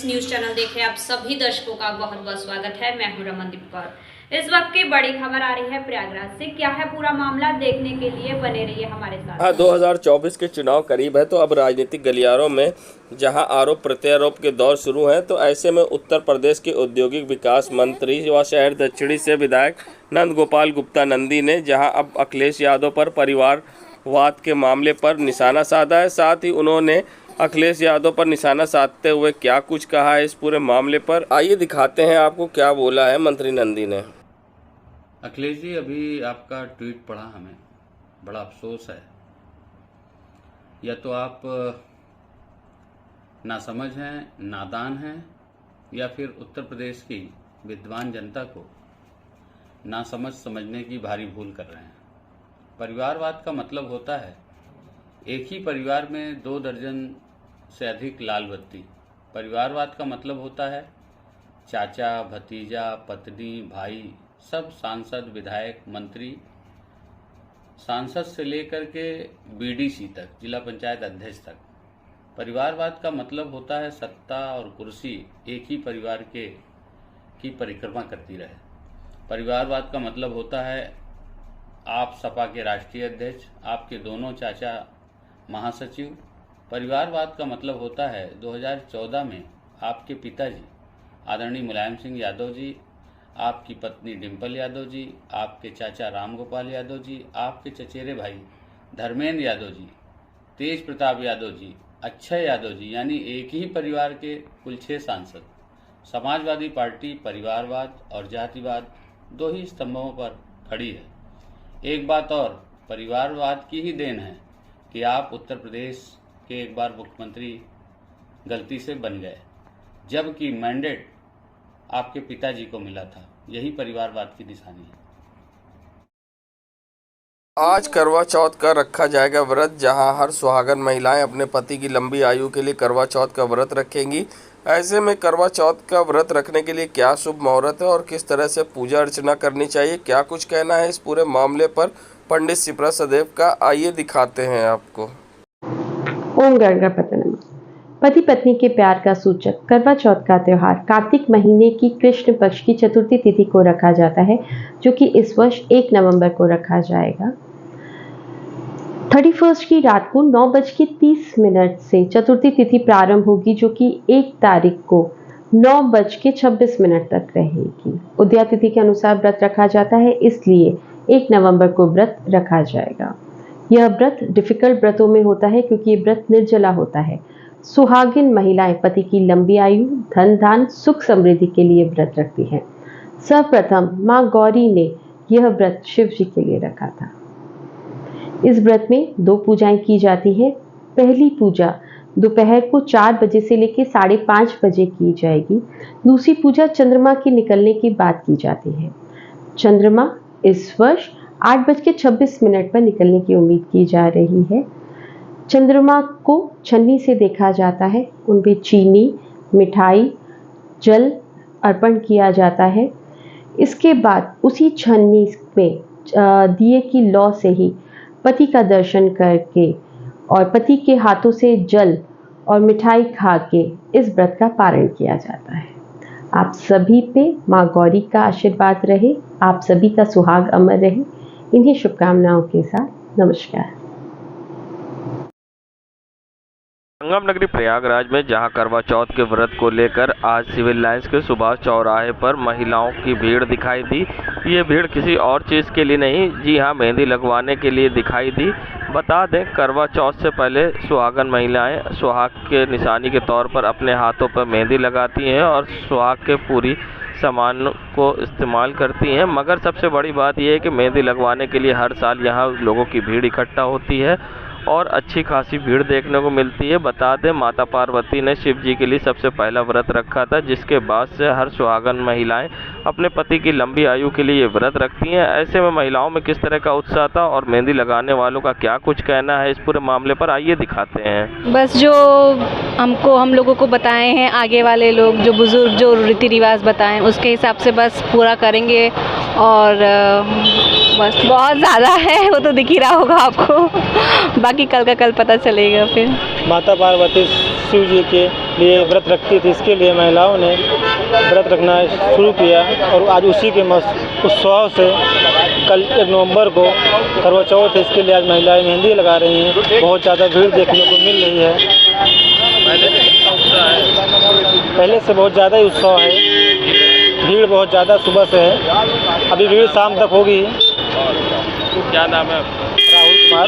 Friends, news channel देख रहे आप सभी दर्शकों का बहुत बहुत स्वागत है। मैं हूं रमनदीप कौर। इस वक्त की बड़ी खबर आ रही है प्रयागराज से। क्या है पूरा मामला, देखने के लिए बने रहिए हमारे साथ। हाँ, 2024 के चुनाव करीब है, तो अब राजनीतिक गलियारों में जहां आरोप प्रत्यारोप के दौर शुरू हैं, तो ऐसे में उत्तर प्रदेश के औद्योगिक विकास मंत्री व शहर दक्षिणी से विधायक नंद गोपाल गुप्ता नंदी ने जहां अब अखिलेश यादव पर परिवारवाद के मामले पर निशाना साधा है। साथ ही उन्होंने अखिलेश यादव पर निशाना साधते हुए क्या कुछ कहा है इस पूरे मामले पर, आइए दिखाते हैं आपको क्या बोला है मंत्री नंदी ने। अखिलेश जी, अभी आपका ट्वीट पढ़ा, हमें बड़ा अफसोस है। या तो आप नासमझ हैं, नादान हैं, या फिर उत्तर प्रदेश की विद्वान जनता को नासमझ समझने की भारी भूल कर रहे हैं। परिवारवाद का मतलब होता है एक ही परिवार में 2 दर्जन से अधिक लाल बत्ती। परिवारवाद का मतलब होता है चाचा, भतीजा, पत्नी, भाई, सब सांसद, विधायक, मंत्री, सांसद से लेकर के बीडीसी तक, जिला पंचायत अध्यक्ष तक। परिवारवाद का मतलब होता है सत्ता और कुर्सी एक ही परिवार की परिक्रमा करती रहे। परिवारवाद का मतलब होता है आप सपा के राष्ट्रीय अध्यक्ष, आपके दोनों चाचा महासचिव। परिवारवाद का मतलब होता है 2014 में आपके पिताजी आदरणीय मुलायम सिंह यादव जी, आपकी पत्नी डिम्पल यादव जी, आपके चाचा रामगोपाल यादव जी, आपके चचेरे भाई धर्मेंद्र यादव जी, तेज प्रताप यादव जी, अक्षय यादव जी, यानी एक ही परिवार के कुल 6 सांसद। समाजवादी पार्टी परिवारवाद और जातिवाद 2 ही स्तंभों पर खड़ी है। एक बात और, परिवारवाद की ही देन है कि आप उत्तर प्रदेश के एक बार मुख्यमंत्री गलती से बन गए, जबकि मैंडेट आपके पिताजी को मिला था। यही परिवारवाद की निशानी है। आज करवा चौथ का रखा जाएगा व्रत, जहां हर सुहागन महिलाएं अपने पति की लंबी आयु के लिए करवा चौथ का व्रत रखेंगी। ऐसे में करवा चौथ का व्रत रखने के लिए क्या शुभ मुहूर्त है और किस तरह से पूजा अर्चना करनी चाहिए, क्या कुछ कहना है इस पूरे मामले पर पंडित शिप्रा सदेव का, आइए दिखाते हैं आपको। ओम गणपति नमः। पति पत्नी के प्यार का सूचक करवा चौथ का त्यौहार कार्तिक महीने की कृष्ण पक्ष की चतुर्थी तिथि को रखा जाता है, जो कि इस वर्ष 1 नवंबर को रखा जाएगा। 31 की रात को 9:30 से चतुर्थी तिथि प्रारंभ होगी, जो कि 1 तारीख को 9:26 तक रहेगी। उदया तिथि के अनुसार व्रत रखा जाता है, इसलिए 1 नवंबर को व्रत रखा जाएगा। यह व्रत डिफिकल्ट व्रतों में होता है, क्योंकि ये व्रत निर्जला होता है। सुहागिन महिलाएं पति की लंबी आयु, धन धान, सुख समृद्धि के लिए व्रत रखती हैं। सर्वप्रथम मां गौरी ने यह व्रत शिव जी के लिए रखा था। इस व्रत में 2 पूजाएं की जाती हैं। पहली पूजा दोपहर को 4 बजे से लेकर 5:30 बजे की जाएगी। दूसरी पूजा चंद्रमा के निकलने के बाद की जाती है। चंद्रमा इस वर्ष 8:26 पर निकलने की उम्मीद की जा रही है। चंद्रमा को छन्नी से देखा जाता है, उनपे चीनी, मिठाई, जल अर्पण किया जाता है। इसके बाद उसी छन्नी में दिए की लौ से ही पति का दर्शन करके और पति के हाथों से जल और मिठाई खा के इस व्रत का पारण किया जाता है। आप सभी पे माँ गौरी का आशीर्वाद रहे, आप सभी का सुहाग अमर रहे। इन्हीं शुभकामनाओं के साथ नमस्कार। संगम नगरी प्रयागराज में जहां करवा चौथ के व्रत को लेकर आज सिविल लाइंस के सुभाष चौराहे पर महिलाओं की भीड़ दिखाई दी। ये भीड़ किसी और चीज़ के लिए नहीं, जी हां, मेहंदी लगवाने के लिए दिखाई दी। बता दें, करवा चौथ से पहले सुहागन महिलाएं सुहाग के निशानी के तौर पर अपने हाथों पर मेहंदी लगाती हैं और सुहाग के पूरी सामान को इस्तेमाल करती हैं। मगर सबसे बड़ी बात यह है कि मेहंदी लगवाने के लिए हर साल यहाँ लोगों की भीड़ इकट्ठा होती है और अच्छी खासी भीड़ देखने को मिलती है। बता दें, माता पार्वती ने शिव जी के लिए सबसे पहला व्रत रखा था, जिसके बाद से हर सुहागन महिलाएं अपने पति की लंबी आयु के लिए ये व्रत रखती हैं। ऐसे में महिलाओं में किस तरह का उत्साह था और मेहंदी लगाने वालों का क्या कुछ कहना है इस पूरे मामले पर, आइए दिखाते हैं। बस जो हम लोगों को बताए हैं आगे वाले लोग, जो बुजुर्ग जो रीति रिवाज बताएं, उसके हिसाब से बस पूरा करेंगे। और बस बहुत ज़्यादा है, वो तो दिख ही रहा होगा आपको। बाकी कल का कल पता चलेगा। फिर माता पार्वती शिव जी के लिए व्रत रखती थी। इसके लिए महिलाओं ने व्रत रखना शुरू किया और आज उसी के उत्सव से कल 1 नवंबर को करवा चौथ है। इसके लिए आज महिलाएं मेहंदी लगा रही हैं। बहुत ज़्यादा भीड़ देखने को मिल रही है। पहले से बहुत ज़्यादा ही उत्सव है। भीड़ बहुत ज़्यादा सुबह से है। अभी भीड़ शाम तक होगी। क्या नाम है? राहुल कुमार।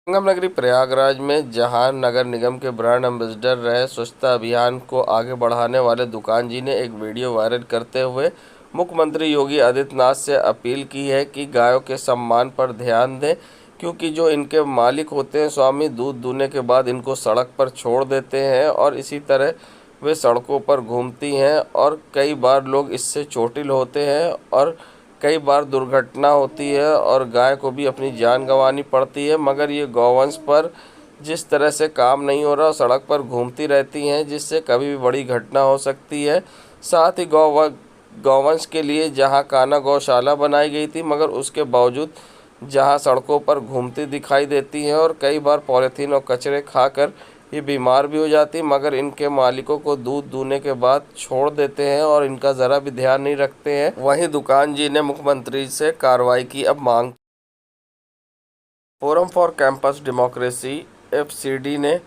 संगम नगरी प्रयागराज में जहां नगर निगम के ब्रांड एम्बेसडर रहे स्वच्छता अभियान को आगे बढ़ाने वाले दुकान जी ने एक वीडियो वायरल करते हुए मुख्यमंत्री योगी आदित्यनाथ से अपील की है कि गायों के सम्मान पर ध्यान दें, क्योंकि जो इनके मालिक होते हैं स्वामी दूध दूहने के बाद इनको सड़क पर छोड़ देते हैं और इसी तरह वे सड़कों पर घूमती हैं और कई बार लोग इससे चोटिल होते हैं और कई बार दुर्घटना होती है और गाय को भी अपनी जान गंवानी पड़ती है। मगर ये गौवंश पर जिस तरह से काम नहीं हो रहा, सड़क पर घूमती रहती हैं, जिससे कभी भी बड़ी घटना हो सकती है। साथ ही गौवंश के लिए जहां कान्हा गौशाला बनाई गई थी, मगर उसके बावजूद जहां सड़कों पर घूमती दिखाई देती हैं और कई बार पॉलीथीन और कचरे खाकर ये बीमार भी हो जाती, मगर इनके मालिकों को दूध दूहने के बाद छोड़ देते हैं और इनका ज़रा भी ध्यान नहीं रखते हैं। वहीं दुकान जी ने मुख्यमंत्री से कार्रवाई की अब मांग। Forum for campus democracy FCD ने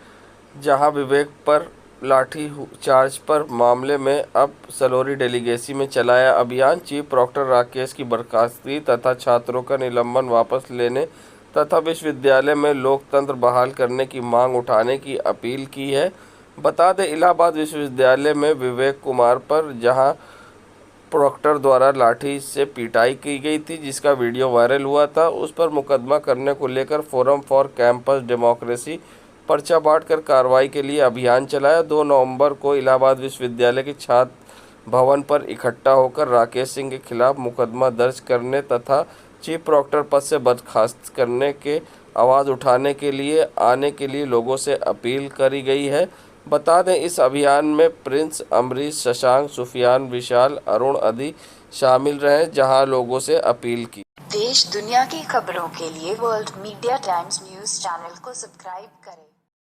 जहां विवेक पर लाठी चार्ज पर मामले में अब सलोरी डेलीगेसी में चलाया अभियान। चीफ प्रॉक्टर राकेश की बर्खास्तगी तथा छात्रों का निलंबन वापस लेने तथा विश्वविद्यालय में लोकतंत्र बहाल करने की मांग उठाने की अपील की है। बता दें, इलाहाबाद विश्वविद्यालय में विवेक कुमार पर जहां प्रॉक्टर द्वारा लाठी से पिटाई की गई थी, जिसका वीडियो वायरल हुआ था, उस पर मुकदमा करने को लेकर फोरम फॉर कैंपस डेमोक्रेसी पर्चा बांटकर कार्रवाई के लिए अभियान चलाया। 2 नवंबर को इलाहाबाद विश्वविद्यालय के छात्र भवन पर इकट्ठा होकर राकेश सिंह के खिलाफ मुकदमा दर्ज करने तथा चीफ प्रॉक्टर पद से बर्खास्त करने के आवाज़ उठाने के लिए आने के लिए लोगों से अपील करी गई है। बता दें, इस अभियान में प्रिंस, अमरीश, शशांक, सुफियान, विशाल, अरुण आदि शामिल रहे, जहां लोगों से अपील की। देश दुनिया की खबरों के लिए world media times news channel को सब्सक्राइब करें।